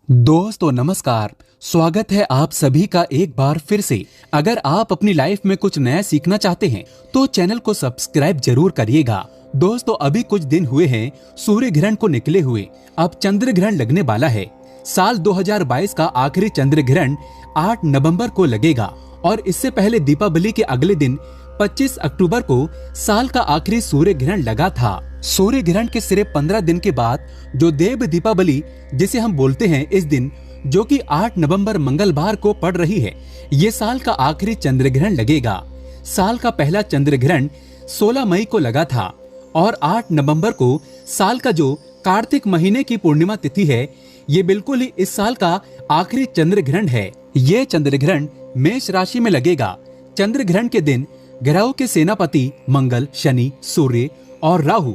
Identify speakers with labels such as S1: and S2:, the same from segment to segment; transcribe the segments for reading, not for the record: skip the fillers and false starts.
S1: दोस्तों नमस्कार। स्वागत है आप सभी का एक बार फिर से। अगर आप अपनी लाइफ में कुछ नया सीखना चाहते हैं तो चैनल को सब्सक्राइब जरूर करिएगा। दोस्तों अभी कुछ दिन हुए हैं सूर्य ग्रहण को निकले हुए, अब चंद्र ग्रहण लगने वाला है। साल 2022 का आखिरी चंद्र ग्रहण 8 नवंबर को लगेगा और इससे पहले दीपावली के अगले दिन 25 अक्टूबर को साल का आखिरी सूर्य ग्रहण लगा था। सूर्य ग्रहण के सिर्फ 15 दिन के बाद जो देव दीपावली जिसे हम बोलते हैं, इस दिन जो कि 8 नवंबर मंगलवार को पड़ रही है, ये साल का आखिरी चंद्र ग्रहण लगेगा। साल का पहला चंद्र ग्रहण 16 मई को लगा था और 8 नवंबर को साल का जो कार्तिक महीने की पूर्णिमा तिथि है, ये बिल्कुल ही इस साल का आखिरी चंद्र ग्रहण है। ये चंद्र ग्रहण मेष राशि में लगेगा। चंद्र ग्रहण के दिन ग्रहों के सेनापति मंगल, शनि, सूर्य और राहु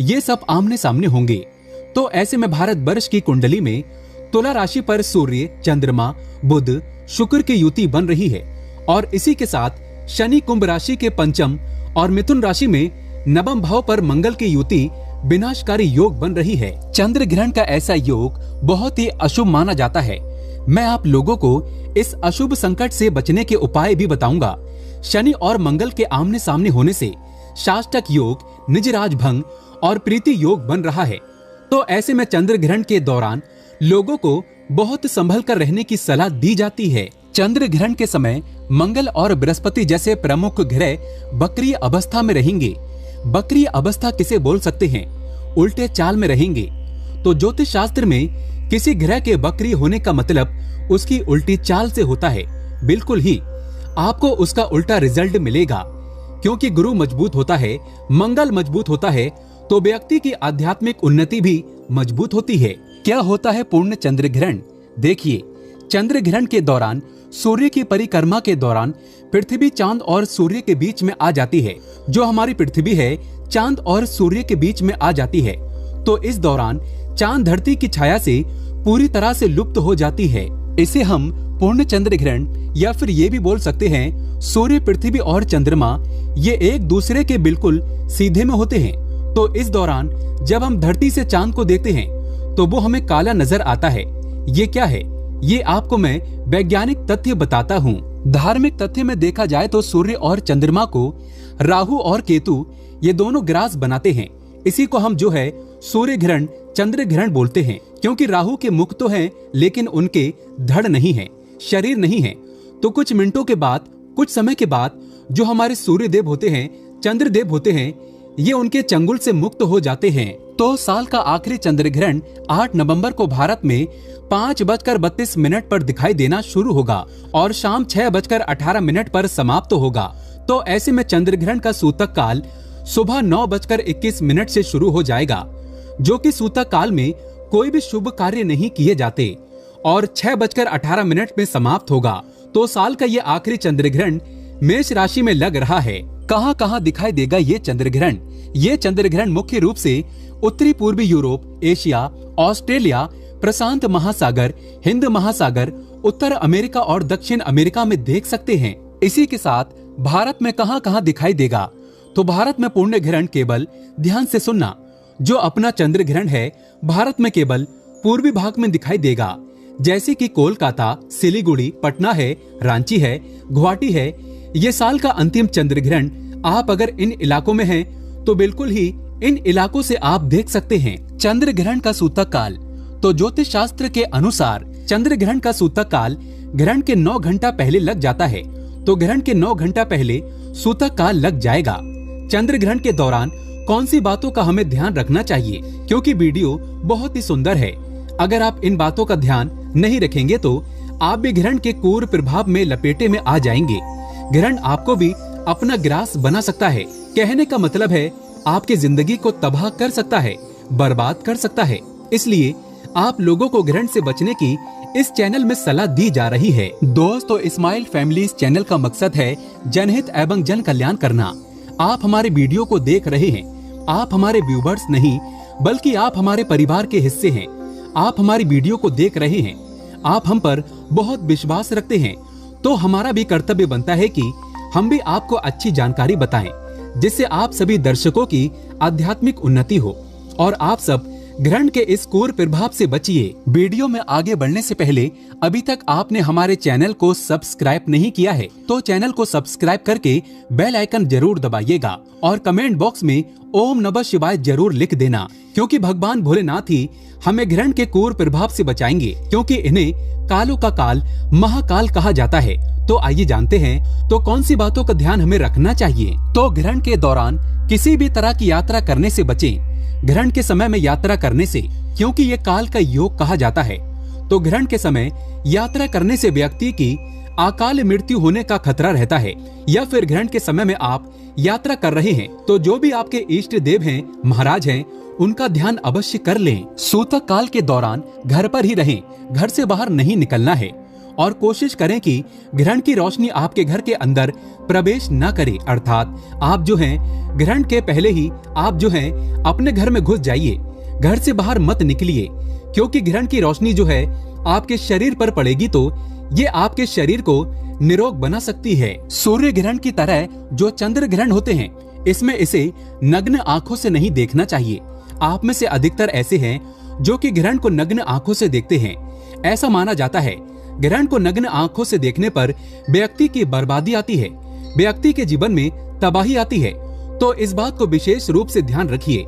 S1: ये सब आमने सामने होंगे। तो ऐसे में भारत वर्ष की कुंडली में तुला राशि पर सूर्य, चंद्रमा, बुध, शुक्र की युति बन रही है और इसी के साथ शनि कुंभ राशि के पंचम और मिथुन राशि में नवम भाव पर मंगल की युति विनाशकारी योग बन रही है। चंद्र ग्रहण का ऐसा योग बहुत ही अशुभ माना जाता है। मैं आप लोगों को इस अशुभ संकट से बचने के उपाय भी बताऊंगा। शनि और मंगल के आमने सामने होने से शाष्टक योग, निज राज भंग और प्रीति योग बन रहा है। तो ऐसे में चंद्र ग्रहण के दौरान लोगों को बहुत संभल कर रहने की सलाह दी जाती है। चंद्र ग्रहण के समय मंगल और बृहस्पति जैसे प्रमुख ग्रह बक्रिय अवस्था में रहेंगे। बक्रिय अवस्था किसे बोल सकते हैं? उल्टे चाल में रहेंगे। तो ज्योतिष शास्त्र में किसी ग्रह के बक्रिय होने का मतलब उसकी उल्टी चाल से होता है। बिल्कुल ही आपको उसका उल्टा रिजल्ट मिलेगा, क्योंकि गुरु मजबूत होता है, मंगल मजबूत होता है तो व्यक्ति की आध्यात्मिक उन्नति भी मजबूत होती है। क्या होता है पूर्ण चंद्र ग्रहण? देखिए, चंद्र ग्रहण के दौरान सूर्य की परिक्रमा के दौरान पृथ्वी चांद और सूर्य के बीच में आ जाती है। जो हमारी पृथ्वी है चांद और सूर्य के बीच में आ जाती है। तो इस दौरान चांद धरती की छाया से पूरी तरह से लुप्त हो जाती है। इसे हम पूर्ण चंद्र ग्रहण या फिर ये भी बोल सकते हैं सूर्य, पृथ्वी और चंद्रमा ये एक दूसरे के बिल्कुल सीधे में होते हैं। तो इस दौरान जब हम धरती से चांद को देखते हैं तो वो हमें काला नजर आता है। ये क्या है? ये आपको मैं वैज्ञानिक तथ्य बताता हूँ। धार्मिक तथ्य में देखा जाए तो सूर्य और चंद्रमा को राहु और केतु ये दोनों ग्रास बनाते हैं। इसी को हम जो है सूर्य ग्रहण, चंद्र ग्रहण बोलते हैं, क्योंकि राहु के मुख तो हैं लेकिन उनके धड़ नहीं है, शरीर नहीं है। तो कुछ मिनटों के बाद, कुछ समय के बाद जो हमारे सूर्य देव होते हैं, चंद्र देव होते हैं, ये उनके चंगुल से मुक्त हो जाते हैं। तो साल का आखिरी चंद्र ग्रहण 8 नवंबर को भारत में 5:32 पर दिखाई देना शुरू होगा और शाम 6:18 पर समाप्त होगा। तो ऐसे में चंद्र ग्रहण का सूतक काल सुबह 9:21 से शुरू हो जाएगा, जो कि सूतक काल में कोई भी शुभ कार्य नहीं किए जाते और 6:18 में समाप्त होगा। तो साल का ये आखिरी चंद्र ग्रहण मेष राशि में लग रहा है। कहां कहां दिखाई देगा ये चंद्र ग्रहण? ये चंद्र ग्रहण मुख्य रूप से उत्तरी पूर्वी यूरोप, एशिया, ऑस्ट्रेलिया, प्रशांत महासागर, हिंद महासागर, उत्तर अमेरिका और दक्षिण अमेरिका में देख सकते हैं। इसी के साथ भारत में कहां कहां दिखाई देगा? तो भारत में पूर्ण ग्रहण केवल, ध्यान से सुनना, जो अपना चंद्र ग्रहण है भारत में केवल पूर्वी भाग में दिखाई देगा, जैसे कि कोलकाता, सिलीगुड़ी, पटना है, रांची है, गुवाहाटी है। ये साल का अंतिम चंद्र ग्रहण आप अगर इन इलाकों में हैं तो बिल्कुल ही इन इलाकों से आप देख सकते हैं। चंद्र ग्रहण का सूतक काल, तो ज्योतिष शास्त्र के अनुसार चंद्र ग्रहण का सूतक काल ग्रहण के 9 घंटा पहले लग जाता है। तो ग्रहण के 9 घंटा पहले सूतक काल लग जाएगा। चंद्र ग्रहण के दौरान कौन सी बातों का हमें ध्यान रखना चाहिए? क्योंकि वीडियो बहुत ही सुंदर है। अगर आप इन बातों का ध्यान नहीं रखेंगे तो आप भी ग्रहण के क्रूर प्रभाव में लपेटे में आ जाएंगे। ग्रहण आपको भी अपना ग्रास बना सकता है। कहने का मतलब है आपकी जिंदगी को तबाह कर सकता है, बर्बाद कर सकता है। इसलिए आप लोगों को ग्रहण से बचने की इस चैनल में सलाह दी जा रही है। दोस्तों, इस्माइल फैमिली इस चैनल का मकसद है जनहित एवं जन कल्याण करना। आप हमारे वीडियो को देख रहे हैं, आप हमारे व्यूवर्स नहीं बल्कि आप हमारे परिवार के हिस्से हैं। आप हमारी वीडियो को देख रहे हैं, आप हम पर बहुत विश्वास रखते हैं। तो हमारा भी कर्तव्य बनता है कि हम भी आपको अच्छी जानकारी बताएं, जिससे आप सभी दर्शकों की आध्यात्मिक उन्नति हो और आप सब ग्रहण के इस क्रूर प्रभाव से बचिए। वीडियो में आगे बढ़ने से पहले अभी तक आपने हमारे चैनल को सब्सक्राइब नहीं किया है तो चैनल को सब्सक्राइब करके बेल आइकन जरूर दबाइएगा और कमेंट बॉक्स में ओम नमः शिवाय जरूर लिख देना, क्योंकि भगवान भोलेनाथ ही हमें ग्रहण के क्रूर प्रभाव से बचाएंगे, क्योंकि इन्हें कालों का काल महाकाल कहा जाता है। तो आइए जानते हैं तो कौन सी बातों का ध्यान हमें रखना चाहिए। तो ग्रहण के दौरान किसी भी तरह की यात्रा करने से बचें। ग्रहण के समय में यात्रा करने से, क्योंकि ये काल का योग कहा जाता है, तो ग्रहण के समय यात्रा करने से व्यक्ति की अकाल मृत्यु होने का खतरा रहता है। या फिर ग्रहण के समय में आप यात्रा कर रहे हैं तो जो भी आपके इष्ट देव हैं, महाराज हैं, उनका ध्यान अवश्य कर लें। सूतक काल के दौरान घर पर ही रहें, घर से बाहर नहीं निकलना है और कोशिश करें कि ग्रहण की रोशनी आपके घर के अंदर प्रवेश न करे। अर्थात आप जो हैं ग्रहण के पहले ही आप जो हैं अपने घर में घुस जाइए, घर से बाहर मत निकलिए, क्योंकि ग्रहण की रोशनी जो है आपके शरीर पर पड़ेगी तो ये आपके शरीर को निरोग बना सकती है। सूर्य ग्रहण की तरह जो चंद्र ग्रहण होते हैं, इसमें इसे नग्न आंखों से नहीं देखना चाहिए। आप में से अधिकतर ऐसे हैं जो कि ग्रहण को नग्न आंखों से देखते हैं। ऐसा माना जाता है ग्रहण को नग्न आंखों से देखने पर व्यक्ति की बर्बादी आती है, व्यक्ति के जीवन में तबाही आती है। तो इस बात को विशेष रूप से ध्यान रखिए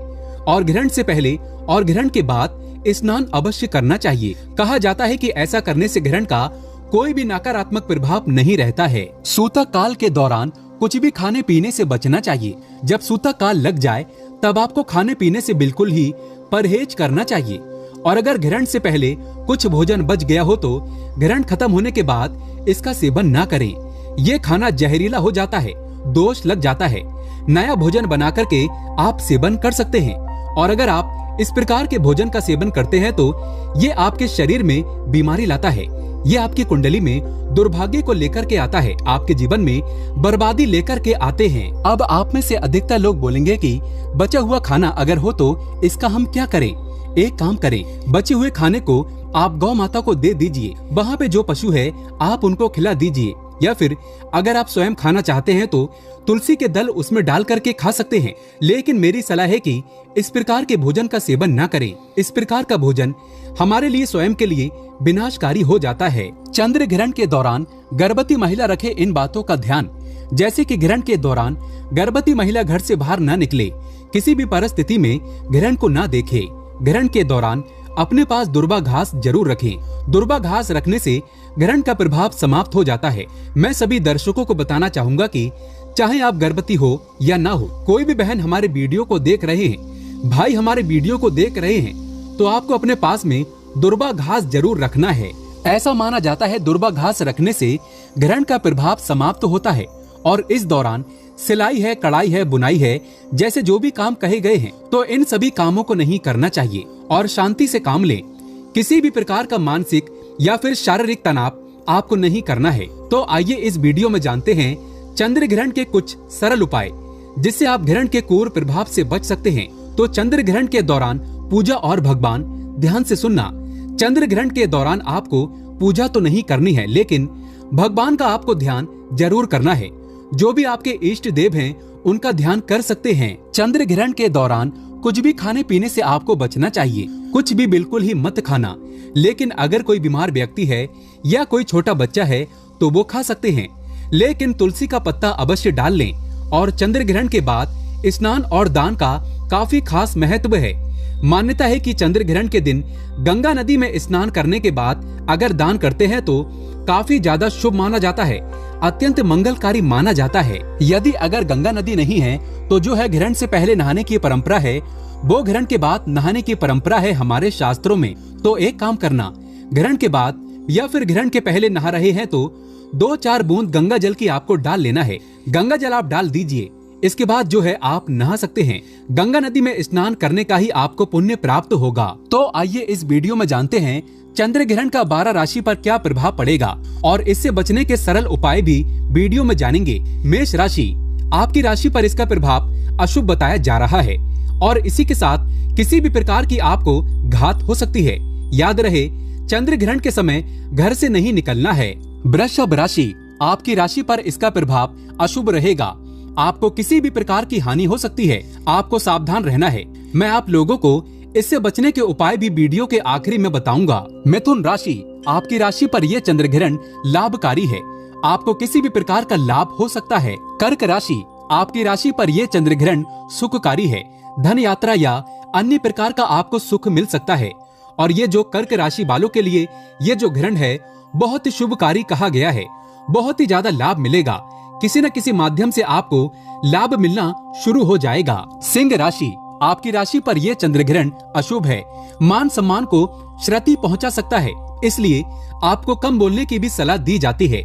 S1: और ग्रहण से पहले और ग्रहण के बाद स्नान अवश्य करना चाहिए। कहा जाता है कि ऐसा करने से ग्रहण का कोई भी नकारात्मक प्रभाव नहीं रहता है। सूतक काल के दौरान कुछ भी खाने पीने से बचना चाहिए। जब सूतक काल लग जाए तब आपको खाने पीने से बिल्कुल ही परहेज करना चाहिए। और अगर ग्रहण से पहले कुछ भोजन बच गया हो तो ग्रहण खत्म होने के बाद इसका सेवन ना करें। ये खाना जहरीला हो जाता है, दोष लग जाता है। नया भोजन बना करके आप सेवन कर सकते हैं। और अगर आप इस प्रकार के भोजन का सेवन करते हैं तो ये आपके शरीर में बीमारी लाता है, ये आपकी कुंडली में दुर्भाग्य को लेकर के आता है, आपके जीवन में बर्बादी लेकर के आते हैं। अब आप में से अधिकतर लोग बोलेंगे कि बचा हुआ खाना अगर हो तो इसका हम क्या करें। एक काम करें, बचे हुए खाने को आप गौ माता को दे दीजिए। वहाँ पे जो पशु है आप उनको खिला दीजिए। या फिर अगर आप स्वयं खाना चाहते हैं तो तुलसी के दल उसमें डाल करके खा सकते हैं। लेकिन मेरी सलाह है कि इस प्रकार के भोजन का सेवन न करें। इस प्रकार का भोजन हमारे लिए स्वयं के लिए विनाशकारी हो जाता है। चंद्र ग्रहण के दौरान गर्भवती महिला रखे इन बातों का ध्यान, जैसे कि ग्रहण के दौरान गर्भवती महिला घर से बाहर न निकले, किसी भी परिस्थिति में ग्रहण को न देखे। ग्रहण के दौरान अपने पास दुर्वा घास जरूर रखें। दुर्वा घास रखने से ग्रहण का प्रभाव समाप्त हो जाता है। मैं सभी दर्शकों को बताना चाहूंगा कि चाहे आप गर्भवती हो या ना हो, कोई भी बहन हमारे वीडियो को देख रहे हैं, भाई हमारे वीडियो को देख रहे हैं, तो आपको अपने पास में दुर्वा घास जरूर रखना है। ऐसा माना जाता है दुर्वा घास रखने से ग्रहण का प्रभाव समाप्त होता है। और इस दौरान सिलाई है, कढ़ाई है, बुनाई है, जैसे जो भी काम कहे गए हैं, तो इन सभी कामों को नहीं करना चाहिए और शांति से काम लें। किसी भी प्रकार का मानसिक या फिर शारीरिक तनाव आपको नहीं करना है। तो आइए इस वीडियो में जानते हैं चंद्र ग्रहण के कुछ सरल उपाय, जिससे आप ग्रहण के क्रूर प्रभाव से बच सकते हैं। तो चंद्र ग्रहण के दौरान पूजा और भगवान, ध्यान से सुनना। चंद्र ग्रहण के दौरान आपको पूजा तो नहीं करनी है, लेकिन भगवान का आपको ध्यान जरूर करना है। जो भी आपके इष्ट देव हैं उनका ध्यान कर सकते हैं। चंद्र ग्रहण के दौरान कुछ भी खाने पीने से आपको बचना चाहिए। कुछ भी बिल्कुल ही मत खाना। लेकिन अगर कोई बीमार व्यक्ति है या कोई छोटा बच्चा है तो वो खा सकते हैं, लेकिन तुलसी का पत्ता अवश्य डाल लें। और चंद्र ग्रहण के बाद स्नान और दान का काफी खास महत्व है। मान्यता है कि चंद्र ग्रहण के दिन गंगा नदी में स्नान करने के बाद अगर दान करते हैं तो काफी ज्यादा शुभ माना जाता है, अत्यंत मंगलकारी माना जाता है। यदि अगर गंगा नदी नहीं है तो जो है ग्रहण से पहले नहाने की परंपरा है, वो ग्रहण के बाद नहाने की परंपरा है हमारे शास्त्रों में। तो एक काम करना, ग्रहण के बाद या फिर ग्रहण के पहले नहा रहे हैं तो 2-4 बूंद गंगा जल की आपको डाल लेना है। गंगा जल आप डाल दीजिए, इसके बाद जो है आप नहा सकते हैं। गंगा नदी में स्नान करने का ही आपको पुण्य प्राप्त होगा। तो आइए इस वीडियो में जानते हैं चंद्र ग्रहण का 12 राशि पर क्या प्रभाव पड़ेगा और इससे बचने के सरल उपाय भी वीडियो में जानेंगे। मेष राशि, आपकी राशि पर इसका प्रभाव अशुभ बताया जा रहा है और इसी के साथ किसी भी प्रकार की आपको घात हो सकती है। याद रहे, चंद्र ग्रहण के समय घर से नहीं निकलना है। वृषभ राशि, आपकी राशि पर इसका प्रभाव अशुभ रहेगा। आपको किसी भी प्रकार की हानि हो सकती है, आपको सावधान रहना है। मैं आप लोगों को इससे बचने के उपाय भी वीडियो के आखिरी में बताऊंगा। मिथुन राशि, आपकी राशि पर यह चंद्र ग्रहण लाभकारी है, आपको किसी भी प्रकार का लाभ हो सकता है। कर्क राशि, आपकी राशि पर यह चंद्र ग्रहण सुखकारी है, धन यात्रा या अन्य प्रकार का आपको सुख मिल सकता है। और ये जो कर्क राशि वालों के लिए ये जो ग्रहण है बहुत शुभकारी कहा गया है, बहुत ही ज्यादा लाभ मिलेगा, किसी न किसी माध्यम से आपको लाभ मिलना शुरू हो जाएगा। सिंह राशि, आपकी राशि पर यह चंद्र ग्रहण अशुभ है, मान सम्मान को क्षति पहुंचा सकता है, इसलिए आपको कम बोलने की भी सलाह दी जाती है।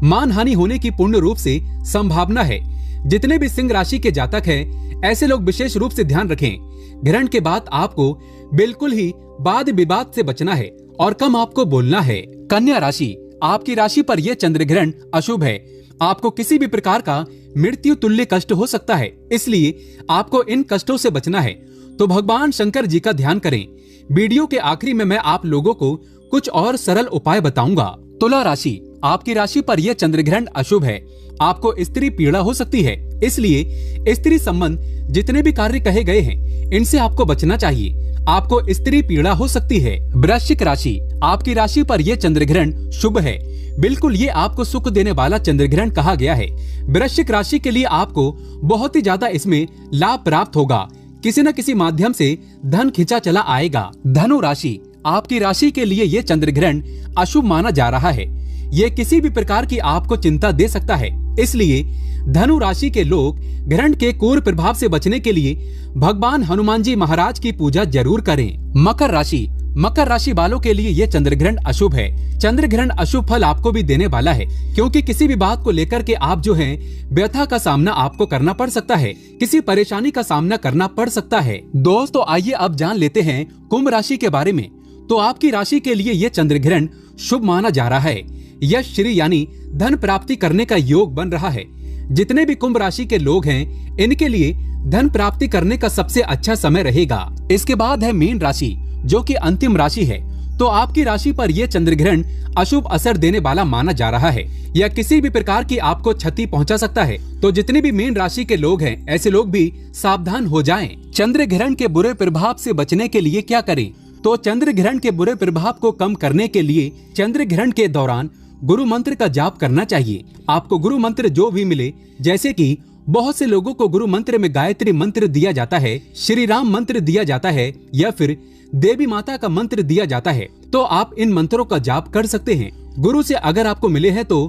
S1: मान हानि होने की पूर्ण रूप से संभावना है। जितने भी सिंह राशि के जातक हैं, ऐसे लोग विशेष रूप से ध्यान रखें। ग्रहण के बाद आपको बिल्कुल ही वाद विवाद से बचना है और कम आपको बोलना है। कन्या राशि, आपकी राशि पर यह चंद्र ग्रहण अशुभ है, आपको किसी भी प्रकार का मृत्यु तुल्य कष्ट हो सकता है, इसलिए आपको इन कष्टों से बचना है। तो भगवान शंकर जी का ध्यान करें। वीडियो के आखिरी में मैं आप लोगों को कुछ और सरल उपाय बताऊंगा। तुला राशि, आपकी राशि पर यह चंद्र ग्रहण अशुभ है, आपको स्त्री पीड़ा हो सकती है, इसलिए स्त्री संबंध जितने भी कार्य कहे गए हैं इनसे आपको बचना चाहिए, आपको स्त्री पीड़ा हो सकती है। वृश्चिक राशि, आपकी राशि पर यह चंद्र ग्रहण शुभ है, बिल्कुल ये आपको सुख देने वाला चंद्र ग्रहण कहा गया है। वृश्चिक राशि के लिए आपको बहुत ही ज्यादा इसमें लाभ प्राप्त होगा, किसी न किसी माध्यम से धन खिंचा चला आएगा। धनु राशि, आपकी राशि के लिए ये चंद्र ग्रहण अशुभ माना जा रहा है, ये किसी भी प्रकार की आपको चिंता दे सकता है, इसलिए धनु राशि के लोग ग्रहण के क्रूर प्रभाव से बचने के लिए भगवान हनुमान जी महाराज की पूजा जरूर करें। मकर राशि, मकर राशि वालों के लिए ये चंद्र ग्रहण अशुभ है। चंद्र ग्रहण अशुभ फल आपको भी देने वाला है, क्योंकि किसी भी बात को लेकर के आप जो है व्यथा का सामना आपको करना पड़ सकता है, किसी परेशानी का सामना करना पड़ सकता है। दोस्तों आइए अब जान लेते हैं कुंभ राशि के बारे में। तो आपकी राशि के लिए ये चंद्र ग्रहण शुभ माना जा रहा है, यश श्री यानी धन प्राप्ति करने का योग बन रहा है। जितने भी कुंभ राशि के लोग हैं इनके लिए धन प्राप्ति करने का सबसे अच्छा समय रहेगा। इसके बाद है मीन राशि, जो कि अंतिम राशि है। तो आपकी राशि पर यह चंद्र ग्रहण अशुभ असर देने वाला माना जा रहा है, या किसी भी प्रकार की आपको क्षति पहुंचा सकता है। तो जितने भी मीन राशि के लोग हैं ऐसे लोग भी सावधान हो जाएं। चंद्र ग्रहण के बुरे प्रभाव से बचने के लिए क्या करें? तो चंद्र ग्रहण के बुरे प्रभाव को कम करने के लिए चंद्र ग्रहण के दौरान गुरु मंत्र का जाप करना चाहिए। आपको गुरु मंत्र जो भी मिले, जैसे कि बहुत से लोगों को गुरु मंत्र में गायत्री मंत्र दिया जाता है, श्री राम मंत्र दिया जाता है, या फिर देवी माता का मंत्र दिया जाता है, तो आप इन मंत्रों का जाप कर सकते हैं। गुरु से अगर आपको मिले हैं तो,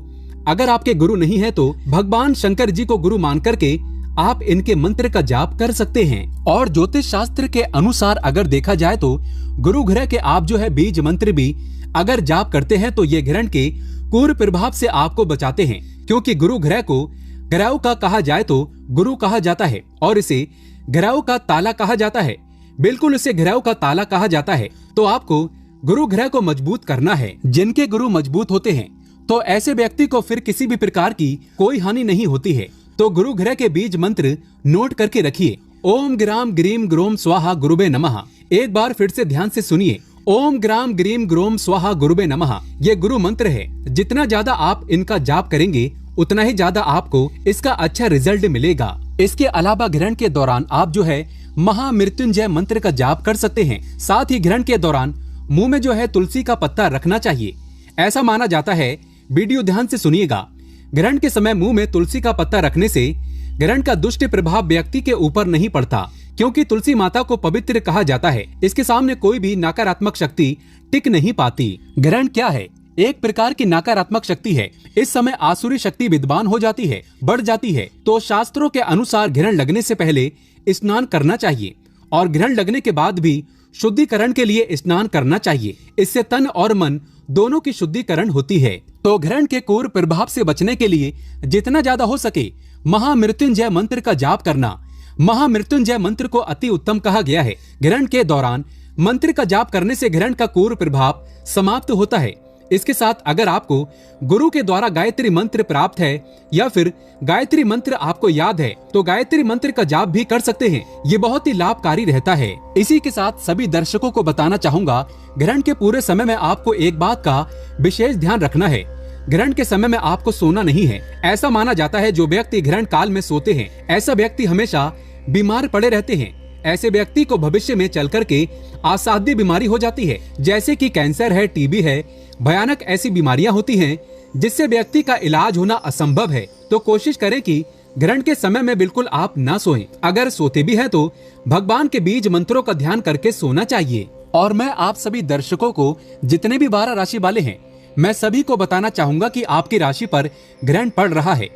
S1: अगर आपके गुरु नहीं है तो भगवान शंकर जी को गुरु मान करके आप इनके मंत्र का जाप कर सकते हैं। और ज्योतिष शास्त्र के अनुसार अगर देखा जाए तो गुरु ग्रह के आप जो है बीज मंत्र भी अगर जाप करते हैं तो ये ग्रहण के क्रूर प्रभाव से आपको बचाते हैं, क्योंकि गुरु ग्रह को ग्रहों का कहा जाए तो गुरु कहा जाता है और इसे ग्रहों का ताला कहा जाता है। बिल्कुल इसे ग्रहों का ताला कहा जाता है। तो आपको गुरु ग्रह को मजबूत करना है। जिनके गुरु मजबूत होते हैं तो ऐसे व्यक्ति को फिर किसी भी प्रकार की कोई हानि नहीं होती है। तो गुरु ग्रह के बीज मंत्र नोट करके रखिए। ओम ग्राम ग्रीम ग्रोम स्वाहा गुरुबे नमः। एक बार फिर से ध्यान से सुनिए। ओम ग्राम ग्रीम ग्रोम स्वाहा गुरुबे नमः। ये गुरु मंत्र है। जितना ज्यादा आप इनका जाप करेंगे उतना ही ज्यादा आपको इसका अच्छा रिजल्ट मिलेगा। इसके अलावा ग्रहण के दौरान आप जो है महामृत्युंजय मंत्र का जाप कर सकते हैं। साथ ही ग्रहण के दौरान मुंह में जो है तुलसी का पत्ता रखना चाहिए। ऐसा माना जाता है, वीडियो ध्यान से सुनिएगा, ग्रहण के समय मुंह में तुलसी का पत्ता रखने से ग्रहण का दुष्ट प्रभाव व्यक्ति के ऊपर नहीं पड़ता, क्योंकि तुलसी माता को पवित्र कहा जाता है। इसके सामने कोई भी नकारात्मक शक्ति टिक नहीं पाती। ग्रहण क्या है? एक प्रकार की नकारात्मक शक्ति है। इस समय आसुरी शक्ति विद्वान हो जाती है, बढ़ जाती है। तो शास्त्रों के अनुसार ग्रहण लगने से पहले स्नान करना चाहिए और ग्रहण लगने के बाद भी शुद्धिकरण के लिए स्नान करना चाहिए। इससे तन और मन दोनों की शुद्धिकरण होती है। तो ग्रहण के क्रूर प्रभाव से बचने के लिए जितना ज्यादा हो सके महामृत्युंजय मंत्र का जाप करना। महामृत्युंजय मंत्र को अति उत्तम कहा गया है। ग्रहण के दौरान मंत्र का जाप करने से ग्रहण का क्रूर प्रभाव समाप्त होता है। इसके साथ अगर आपको गुरु के द्वारा गायत्री मंत्र प्राप्त है या फिर गायत्री मंत्र आपको याद है तो गायत्री मंत्र का जाप भी कर सकते हैं। ये बहुत ही लाभकारी रहता है। इसी के साथ सभी दर्शकों को बताना चाहूंगा, ग्रहण के पूरे समय में आपको एक बात का विशेष ध्यान रखना है। ग्रहण के समय में आपको सोना नहीं है। ऐसा माना जाता है जो व्यक्ति ग्रहण काल में सोते हैं ऐसा व्यक्ति हमेशा बीमार पड़े रहते हैं। ऐसे व्यक्ति को भविष्य में चल करके असाध्य बीमारी हो जाती है, जैसे कि कैंसर है, टीबी है, भयानक ऐसी बीमारियां होती हैं जिससे व्यक्ति का इलाज होना असंभव है। तो कोशिश करें कि ग्रहण के समय में बिल्कुल आप ना सोएं। अगर सोते भी हैं तो भगवान के बीज मंत्रों का ध्यान करके सोना चाहिए। और मैं आप सभी दर्शकों को, जितने भी 12 राशि वाले हैं, मैं सभी को बताना चाहूंगा कि आपकी राशि पर ग्रहण पड़ रहा है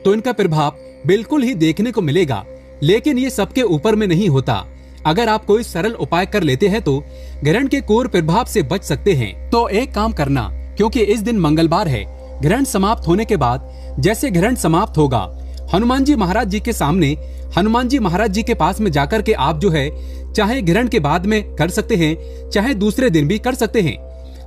S1: तो इनका प्रभाव बिल्कुल ही देखने को मिलेगा, लेकिन ये सबके ऊपर में नहीं होता। अगर आप कोई सरल उपाय कर लेते हैं तो ग्रहण के क्रूर प्रभाव से बच सकते हैं। तो एक काम करना, क्योंकि इस दिन मंगलवार है, ग्रहण समाप्त होने के बाद जैसे ग्रहण समाप्त होगा, हनुमान जी महाराज जी के सामने, हनुमान जी महाराज जी के पास में जाकर के आप जो है, चाहे ग्रहण के बाद में कर सकते हैं, चाहे दूसरे दिन भी कर सकते हैं।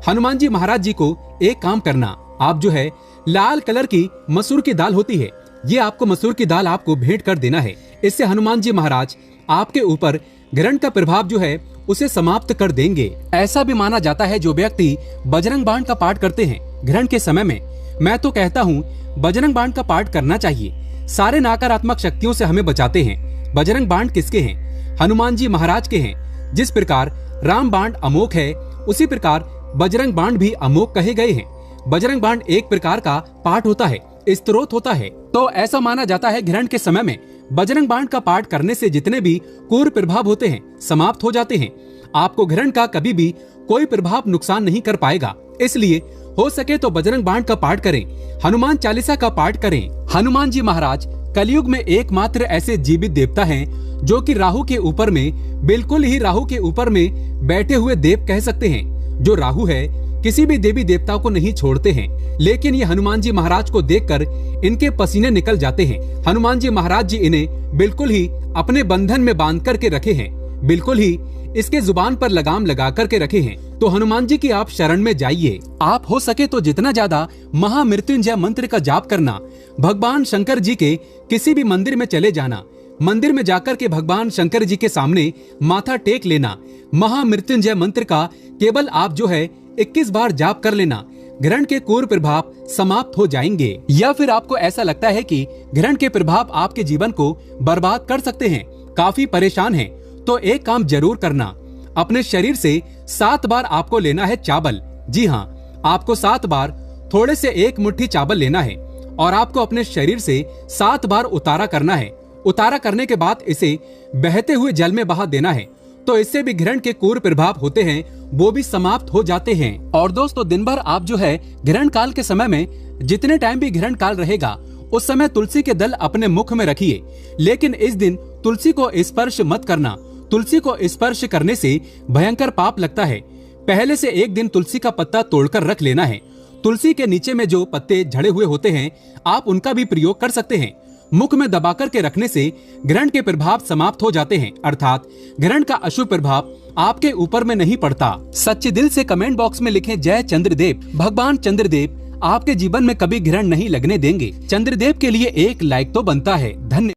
S1: हनुमान जी महाराज जी को एक काम करना, आप जो है लाल कलर की मसूर की दाल होती है, ये आपको मसूर की दाल आपको भेंट कर देना है। इससे हनुमान जी महाराज आपके ऊपर ग्रहण का प्रभाव जो है उसे समाप्त कर देंगे। ऐसा भी माना जाता है जो व्यक्ति बजरंग बाण का पाठ करते हैं ग्रहण के समय में, मैं तो कहता हूँ बजरंग बाण का पाठ करना चाहिए। सारे नकारात्मक शक्तियों से हमें बचाते हैं। बजरंग बाण किसके हैं? हनुमान जी महाराज के हैं। जिस प्रकार राम बाण अमोघ है, उसी प्रकार बजरंग बाण भी अमोघ कहे गए हैं। बजरंग बाण एक प्रकार का पाठ होता है, स्तोत्र होता है। तो ऐसा माना जाता है ग्रहण के समय में बजरंग बाण का पाठ करने से जितने भी क्रूर प्रभाव होते हैं समाप्त हो जाते हैं। आपको ग्रहण का कभी भी कोई प्रभाव नुकसान नहीं कर पाएगा। इसलिए हो सके तो बजरंग बाण का पाठ करें, हनुमान चालीसा का पाठ करें। हनुमान जी महाराज कलयुग में एकमात्र ऐसे जीवित देवता हैं जो कि राहु के ऊपर में, बिल्कुल ही राहु के ऊपर में बैठे हुए देव कह सकते हैं। जो राहु है किसी भी देवी देवता को नहीं छोड़ते हैं, लेकिन ये हनुमान जी महाराज को देखकर इनके पसीने निकल जाते हैं। हनुमान जी महाराज जी इन्हें बिल्कुल ही अपने बंधन में बांध करके रखे हैं, बिल्कुल ही इसके जुबान पर लगाम लगा करके रखे हैं। तो हनुमान जी की आप शरण में जाइए। आप हो सके तो जितना ज्यादा महामृत्युंजय मंत्र का जाप करना, भगवान शंकर जी के किसी भी मंदिर में चले जाना, मंदिर में जाकर के भगवान शंकर जी के सामने माथा टेक लेना, महामृत्युंजय मंत्र का केवल आप जो है 21 बार जाप कर लेना, ग्रहण के क्रूर प्रभाव समाप्त हो जाएंगे। या फिर आपको ऐसा लगता है कि ग्रहण के प्रभाव आपके जीवन को बर्बाद कर सकते हैं, काफी परेशान हैं, तो एक काम जरूर करना, अपने शरीर से 7 बार आपको लेना है चावल। जी हाँ, आपको 7 बार थोड़े से 1 मुट्ठी चावल लेना है और आपको अपने शरीर से 7 बार उतारा करना है। उतारा करने के बाद इसे बहते हुए जल में बहा देना है। तो इससे भी ग्रहण के क्रूर प्रभाव होते हैं वो भी समाप्त हो जाते हैं। और दोस्तों, दिन भर आप जो है ग्रहण काल के समय में, जितने टाइम भी ग्रहण काल रहेगा, उस समय तुलसी के दल अपने मुख में रखिए, लेकिन इस दिन तुलसी को स्पर्श मत करना। तुलसी को स्पर्श करने से भयंकर पाप लगता है। पहले से एक दिन तुलसी का पत्ता तोड़कर रख लेना है। तुलसी के नीचे में जो पत्ते झड़े हुए होते हैं, आप उनका भी प्रयोग कर सकते हैं। मुख में दबाकर के रखने से ग्रहण के प्रभाव समाप्त हो जाते हैं, अर्थात ग्रहण का अशुभ प्रभाव आपके ऊपर में नहीं पड़ता। सच्चे दिल से कमेंट बॉक्स में लिखें जय चंद्रदेव। भगवान चंद्रदेव आपके जीवन में कभी ग्रहण नहीं लगने देंगे। चंद्रदेव के लिए एक लाइक तो बनता है। धन्यवाद।